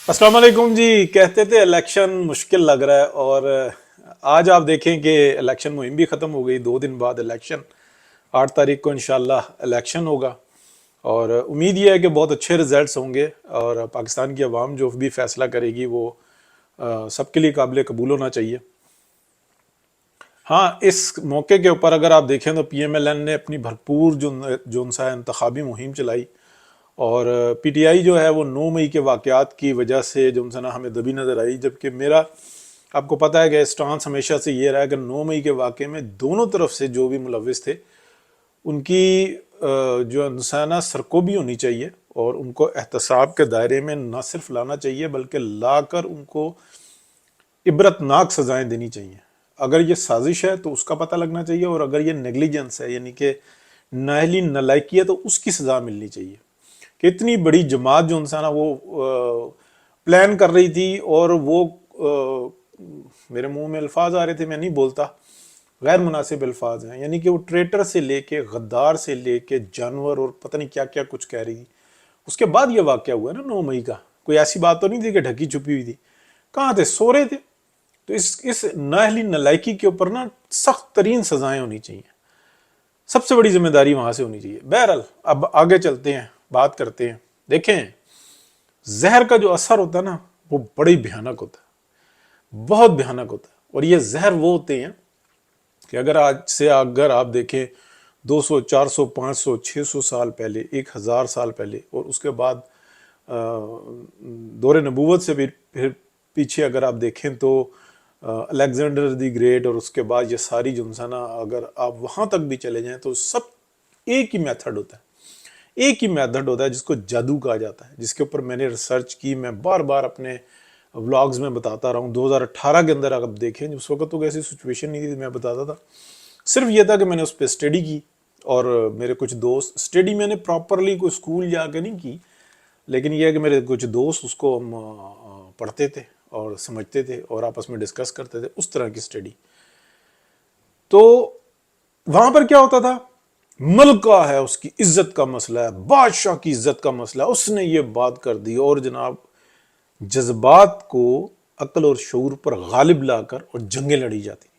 अस्सलाम वालेकुम जी। कहते थे इलेक्शन मुश्किल लग रहा है, और आज आप देखें कि इलेक्शन मुहिम भी ख़त्म हो गई। 2 दिन बाद इलेक्शन, 8 तारीख को इंशाल्लाह इलेक्शन होगा, और उम्मीद ये है कि बहुत अच्छे रिजल्ट्स होंगे, और पाकिस्तान की आवाम जो भी फैसला करेगी वो सबके लिए काबिल कबूल होना चाहिए। हाँ, इस मौके के ऊपर अगर आप देखें तो PMLN ने अपनी भरपूर जो सा इंतखाबी मुहिम चलाई, और PTI जो है वो 9 मई के वाक़यात की वजह से जो ना हमें दबी नज़र आई। जबकि मेरा, आपको पता है कि स्टांस हमेशा से ये रहा है कि 9 मई के वाक़े में दोनों तरफ से जो भी मुलविस थे उनकी जो इंसाना सरकोबी होनी चाहिए, और उनको एहतसाब के दायरे में ना सिर्फ लाना चाहिए बल्कि लाकर उनको इबरतनाक सजाएं देनी चाहिए। अगर ये साजिश है तो उसका पता लगना चाहिए, और अगर ये नेग्लिजेंस है यानी कि नाअहली नलायकी है तो उसकी सज़ा मिलनी चाहिए। कि इतनी बड़ी जमात जो इंसान वो प्लान कर रही थी, और वो मेरे मुंह में अल्फाज आ रहे थे, मैं नहीं बोलता, गैर मुनासिब अल्फाज हैं, यानी कि वो ट्रेटर से लेके गद्दार से लेके जानवर और पता नहीं क्या क्या कुछ कह रही थी। उसके बाद ये वाक़या हुआ ना 9 मई का, कोई ऐसी बात तो नहीं थी कि ढकी छुपी हुई थी। कहाँ थे? सो रहे थे। तो इस नाअहली नलायकी के ऊपर ना सख्त तरीन सजाएं होनी चाहिए। सबसे बड़ी जिम्मेदारी वहां से होनी चाहिए। बहरहाल अब आगे चलते हैं, बात करते हैं। देखें, जहर का जो असर होता है ना वो बड़ी भयानक होता है, बहुत भयानक होता है। और ये जहर वो होते हैं कि अगर आज से अगर आप देखें 200, 400, 500, 600 साल पहले, 1000 साल पहले, और उसके बाद दौरे नबूवत से भी फिर पीछे अगर आप देखें तो अलेक्जेंडर दी ग्रेट, और उसके बाद ये सारी जो इंसाना, अगर आप वहाँ तक भी चले जाएं तो सब एक ही मेथड होता है। एक ही मेथड होता है जिसको जादू कहा जाता है, जिसके ऊपर मैंने रिसर्च की। मैं बार बार अपने व्लॉग्स में बताता रहा हूँ। 2018 के अंदर अगर देखें, उस वक्त तो ऐसी सिचुएशन नहीं थी, मैं बताता था। सिर्फ ये था कि मैंने उस पर स्टडी की, और मेरे कुछ दोस्त, स्टडी मैंने प्रॉपरली कोई स्कूल जाकर नहीं की, लेकिन यह है कि मेरे कुछ दोस्त उसको हम पढ़ते थे और समझते थे और आपस में डिस्कस करते थे, उस तरह की स्टडी। तो वहां पर क्या होता था? मलका है, उसकी इज्जत का मसला है, बादशाह की इज्जत का मसला है, उसने ये बात कर दी, और जनाब जज्बात को अक्ल और शऊर पर गालिब लाकर और जंगें लड़ी जाती।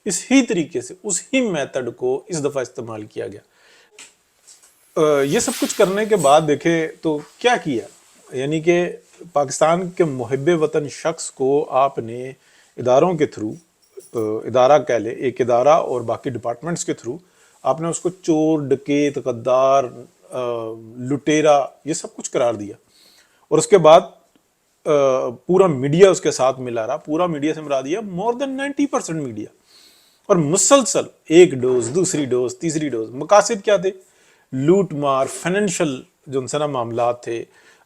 इस ही तरीके से उस ही मेथड को इस दफा इस्तेमाल किया गया। ये सब कुछ करने के बाद देखे तो क्या किया, यानी कि पाकिस्तान के मुहिब वतन शख्स को आपने इदारों के थ्रू, इदारा कह ले, एक इदारा और बाकी डिपार्टमेंट्स के थ्रू आपने उसको चोर, डकैत, गद्दार, लुटेरा, ये सब कुछ करार दिया। और उसके बाद पूरा मीडिया उसके साथ मिला रहा। पूरा मीडिया से मिला दिया, मोर देन 90% मीडिया। और मुसलसल एक डोज, दूसरी डोज, तीसरी डोज। मकासद क्या थे? लूट मार, फाइनेंशियल जो उनसे ना मामला थे,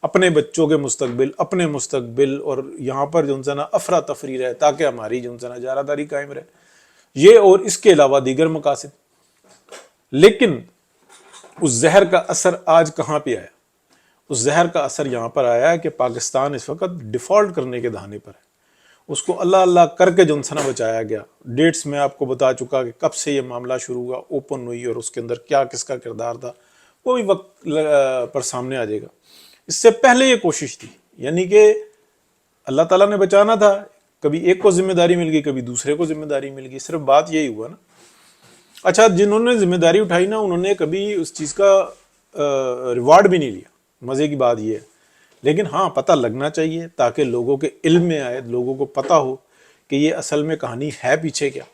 अपने बच्चों के मुस्तकबिल, अपने मुस्तकबिल, और यहाँ पर जो उनसे ना अफरा तफरी रहे ताकि हमारी जो उनसे ना जारादारी कायम रहे, ये और इसके अलावा दीगर मकासद। लेकिन उस जहर का असर आज कहाँ पे आया? उस जहर का असर यहाँ पर आया है कि पाकिस्तान इस वक्त डिफॉल्ट करने के दहाने पर है। उसको अल्लाह अल्लाह करके जो ना बचाया गया। डेट्स में आपको बता चुका कि कब से ये मामला शुरू हुआ, ओपन हुई, और उसके अंदर क्या किसका किरदार था, वो भी वक्त पर सामने आ जाएगा। इससे पहले ये कोशिश थी, यानी कि अल्लाह ताला ने बचाना था। कभी एक को जिम्मेदारी मिल गई, कभी दूसरे को जिम्मेदारी मिल गई। सिर्फ बात यही हुआ ना। अच्छा, जिन्होंने जिम्मेदारी उठाई ना, उन्होंने कभी उस चीज़ का रिवार्ड भी नहीं लिया। मज़े की बात यह है। लेकिन हाँ, पता लगना चाहिए ताकि लोगों के इल्म में आए, लोगों को पता हो कि ये असल में कहानी है पीछे क्या,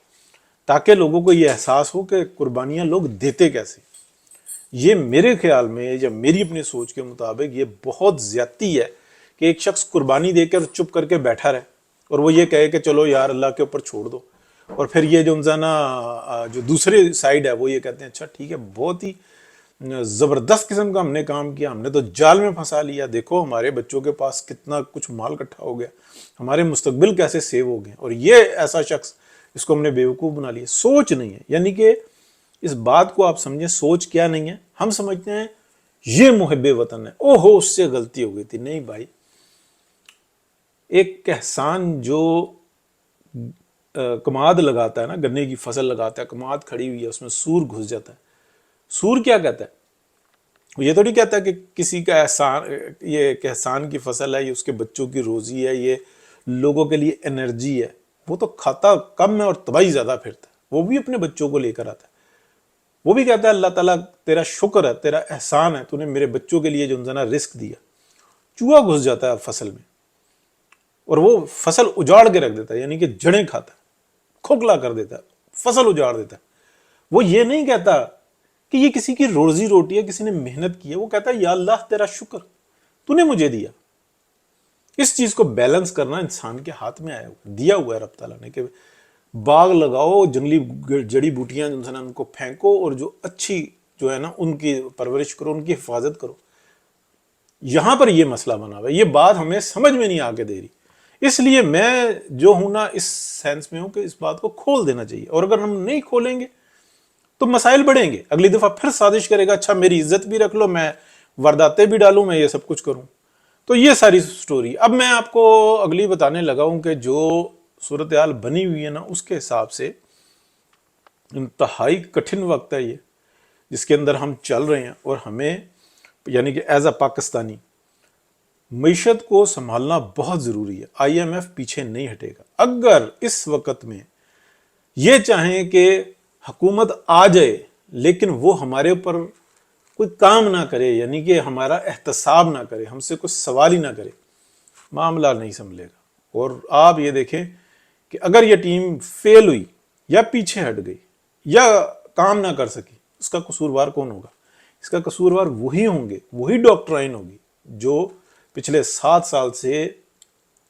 ताकि लोगों को ये एहसास हो कि कुर्बानियाँ लोग देते कैसे। ये मेरे ख्याल में या मेरी अपनी सोच के मुताबिक ये बहुत ज़्यादती है कि एक शख्स कुर्बानी देकर चुप करके बैठा रहे, और वो ये कहे कि चलो यार अल्लाह के ऊपर छोड़ दो। और फिर ये जो ना जो दूसरे साइड है वो ये कहते हैं अच्छा ठीक है, बहुत ही ज़बरदस्त किस्म का हमने काम किया, हमने तो जाल में फंसा लिया, देखो हमारे बच्चों के पास कितना कुछ माल इकट्ठा हो गया, हमारे मुस्तकबिल कैसे सेव हो गए, और ये ऐसा शख्स, इसको हमने बेवकूफ़ बना लिया। सोच नहीं है, यानी कि इस बात को आप समझें, सोच क्या नहीं है। हम समझते हैं ये मुहिब वतन है, ओहो उससे गलती हो गई थी। नहीं भाई, एक एहसान जो कमाद लगाता है ना, गन्ने की फसल लगाता है, कमाद खड़ी हुई है, उसमें सूर घुस जाता है। सूर क्या कहता है? وہ یہ تھوڑی کہتا کہ کسی کا احسان، یہ ایک احسان کی فصل ہے، یہ اس کے بچوں کی روزی ہے، یہ لوگوں کے لیے انرجی ہے. وہ تو کھاتا کم ہے اور تباہی زیادہ پھرتا ہے. وہ بھی اپنے بچوں کو لے کر آتا ہے. وہ بھی کہتا ہے اللہ تعالیٰ تیرا شکر ہے، تیرا احسان ہے، تو نے میرے بچوں کے لیے جو نا رزق دیا. چوہا گھس جاتا ہے فصل میں اور وہ فصل اجاڑ کے رکھ دیتا ہے، یعنی کہ جڑیں کھاتا ہے، کھوکھلا کر دیتا ہے، فصل اجاڑ دیتا ہے. وہ یہ نہیں کہتا کہ یہ کسی کی روزی روٹی ہے، کسی نے محنت کی ہے. وہ کہتا ہے یا اللہ تیرا شکر، تو نے مجھے دیا. اس چیز کو بیلنس کرنا انسان کے ہاتھ میں آیا ہوا، دیا ہوا ہے رب تعالیٰ نے کہ باغ لگاؤ، جنگلی جڑی بوٹیاں جو ان کو پھینکو، اور جو اچھی جو ہے نا ان کی پرورش کرو، ان کی حفاظت کرو. یہاں پر یہ مسئلہ بنا ہوا ہے. یہ بات ہمیں سمجھ میں نہیں آ کے دے رہی. اس لیے میں جو ہوں نا اس سینس میں ہوں کہ اس بات کو کھول دینا چاہیے. اور اگر ہم نہیں کھولیں گے تو مسائل بڑھیں گے. اگلی دفعہ پھر سازش کرے گا، اچھا میری عزت بھی رکھ لو، میں وارداتیں بھی ڈالوں، میں یہ سب کچھ کروں. تو یہ ساری سٹوری اب میں آپ کو اگلی بتانے لگا ہوں کہ جو صورتحال بنی ہوئی ہے نا اس کے حساب سے انتہائی کٹھن وقت ہے یہ جس کے اندر ہم چل رہے ہیں. اور ہمیں یعنی کہ ایز اے پاکستانی معیشت کو سنبھالنا بہت ضروری ہے. آئی ایم ایف پیچھے نہیں ہٹے گا. اگر اس وقت میں یہ چاہیں کہ حکومت آ جائے لیکن وہ ہمارے اوپر کوئی کام نہ کرے، یعنی کہ ہمارا احتساب نہ کرے، ہم سے کوئی سوال ہی نہ کرے، معاملہ نہیں سنبھلے گا. اور آپ یہ دیکھیں کہ اگر یہ ٹیم فیل ہوئی یا پیچھے ہٹ گئی یا کام نہ کر سکی، اس کا قصوروار کون ہوگا؟ اس کا قصوروار وہی ہوں گے، وہی ڈاکٹرائن ہوگی جو پچھلے 7 سال سے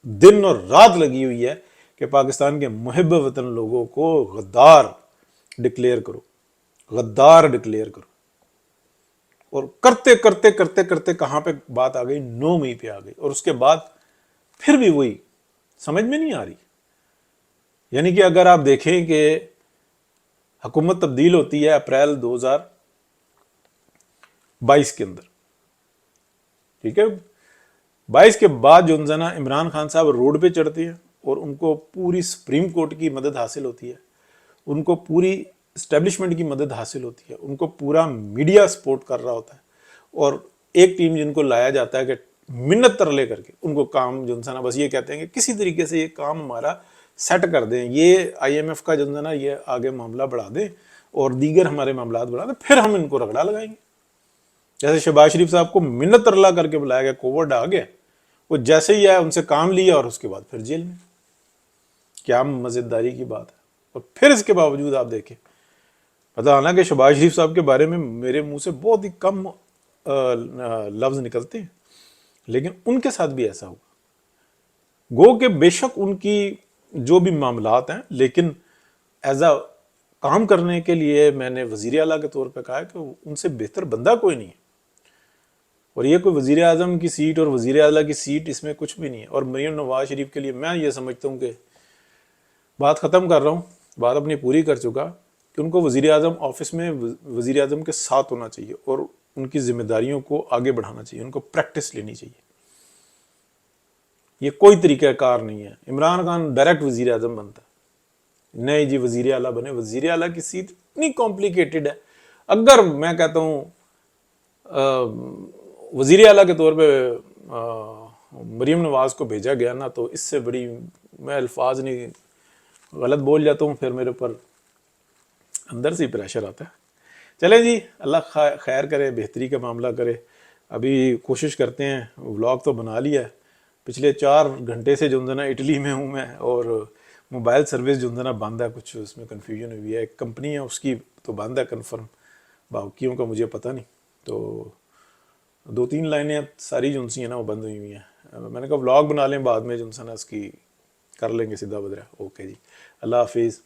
دن اور رات لگی ہوئی ہے کہ پاکستان کے محب وطن لوگوں کو غدار ڈکلیئر کرو، غدار ڈکلیئر کرو. اور کرتے کرتے کرتے کرتے کہاں پہ بات آ گئی؟ 9 مئی پہ آ گئی. اور اس کے بعد پھر بھی وہی سمجھ میں نہیں آ رہی. یعنی کہ اگر آپ دیکھیں کہ حکومت تبدیل ہوتی ہے اپریل 2022 کے اندر، ٹھیک ہے، 22 کے بعد جو نا عمران خان صاحب روڈ پہ چڑھتے ہیں اور ان کو پوری سپریم کورٹ کی مدد حاصل ہوتی ہے، ان کو پوری اسٹیبلشمنٹ کی مدد حاصل ہوتی ہے، ان کو پورا میڈیا سپورٹ کر رہا ہوتا ہے. اور ایک ٹیم جن کو لایا جاتا ہے کہ منت ترلے کر کے ان کو کام جو نا بس یہ کہتے ہیں کہ کسی طریقے سے یہ کام ہمارا سیٹ کر دیں، یہ آئی ایم ایف کا جو نا یہ آگے معاملہ بڑھا دیں اور دیگر ہمارے معاملات بڑھا دیں، پھر ہم ان کو رگڑا لگائیں گے. جیسے شہباز شریف صاحب کو منت ترلا کر کے بلایا گیا، کووڈ آ گیا، وہ جیسے ہی آیا ان سے کام لیا اور اس کے بعد پھر جیل میں. کیا مزیداری کی بات ہے. اور پھر اس کے باوجود آپ دیکھیں، پتہ آنا کہ شہباز شریف صاحب کے بارے میں میرے منہ سے بہت ہی کم لفظ نکلتے ہیں، لیکن ان کے ساتھ بھی ایسا ہوگا. گو کہ بے شک ان کی جو بھی معاملات ہیں، لیکن ایز اے کام کرنے کے لیے میں نے وزیر اعلیٰ کے طور پہ کہا کہ ان سے بہتر بندہ کوئی نہیں ہے. اور یہ کوئی وزیر اعظم کی سیٹ اور وزیر اعلیٰ کی سیٹ، اس میں کچھ بھی نہیں ہے. اور مریم نواز شریف کے لیے میں یہ سمجھتا ہوں کہ بات ختم کر رہا ہوں، بات اپنی پوری کر چکا، کہ ان کو وزیر اعظم آفس میں وزیر اعظم کے ساتھ ہونا چاہیے اور ان کی ذمہ داریوں کو آگے بڑھانا چاہیے، ان کو پریکٹس لینی چاہیے. یہ کوئی طریقہ کار نہیں ہے. عمران خان ڈائریکٹ وزیر اعظم بنتا ہے، نہیں جی وزیر اعلیٰ بنے. وزیر اعلیٰ کی سیٹ اتنی کمپلیکیٹڈ ہے. اگر میں کہتا ہوں وزیر اعلیٰ کے طور پہ مریم نواز کو بھیجا گیا نا، تو اس سے بڑی، میں الفاظ نہیں، غلط بول جاتا ہوں پھر میرے اوپر اندر سے ہی پریشر آتا ہے. چلیں جی، اللہ خیر کرے، بہتری کا معاملہ کرے. ابھی کوشش کرتے ہیں، ولاگ تو بنا لیا ہے، پچھلے 4 گھنٹے سے جو نا اٹلی میں ہوں میں، اور موبائل سروس جو نا بند ہے، کچھ اس میں کنفیوژن ہوئی ہے. ایک کمپنی ہے اس کی تو بند ہے کنفرم، باقیوں کا مجھے پتہ نہیں. تو 2-3 لائنیں ساری جو سی ہیں نا وہ بند ہوئی ہوئی ہیں. میں نے کہا ولاگ بنا لیں، بعد میں جو نا اس کی کر لیں گے سیدھا بدرہ. اوکے جی، اللہ حافظ.